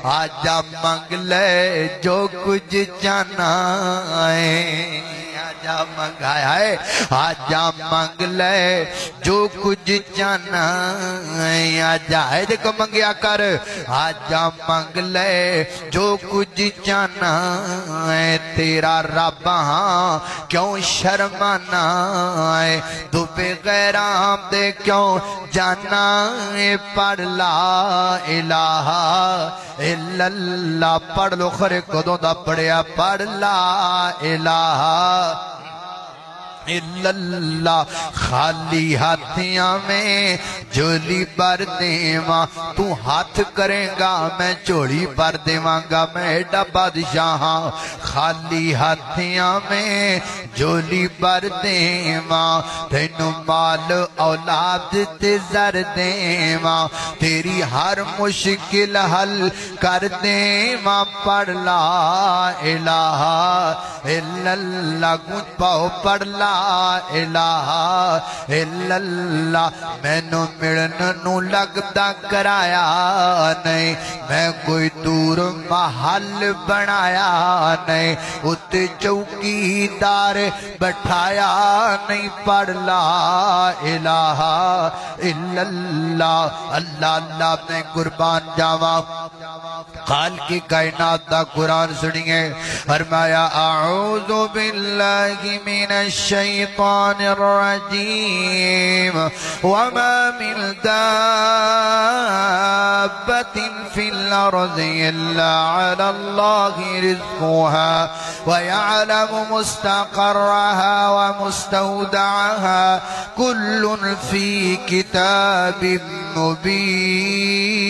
آجا منگ لے جو کچھ جانا ہے آجا منگایا ہے آجا منگ لے جو کچھ جانا ہے آجا ہے دیکھو منگیا کر آجا منگ لے جو کچھ جانا ہے تیرا رب ہاں کیوں شرمانا ہے تو بغیر دے کیوں جانا ہے پڑھ لا الہ الا اللہ پڑھ لو خرے کدوں دا پڑھیا پڑھ لا الہ الا اللہ خالی ہاتھیاں میں جھولی بھر دیواں تو ہاتھ کرے گا میں جھولی بھر دیواں گا میں ایڈا بادشاہ ہاں خالی ہاتھیاں میں جھولی بھر دیواں تینوں مال اولاد تے زر دیواں تیری ہر مشکل حل کر دیواں پڑھ لا الہ الا اللہ گونج پاؤ پڑھ لا الہ الا اللہ میں نو ملن نو لگتا کرایا نہیں میں کوئی دور محل بنایا نہیں اتے چوکی دار بٹھایا نہیں پڑھ لا الہ الا اللہ اللہ اللہ میں قربان جاوا خالق کی کائنات دا قرآن سنیے فرمایا اعوذ باللہ من الشیطان الرجیم وما من دابة في الأرض إلا على الله رزقها ويعلم مستقرها ومستودعها كل في كتاب مبين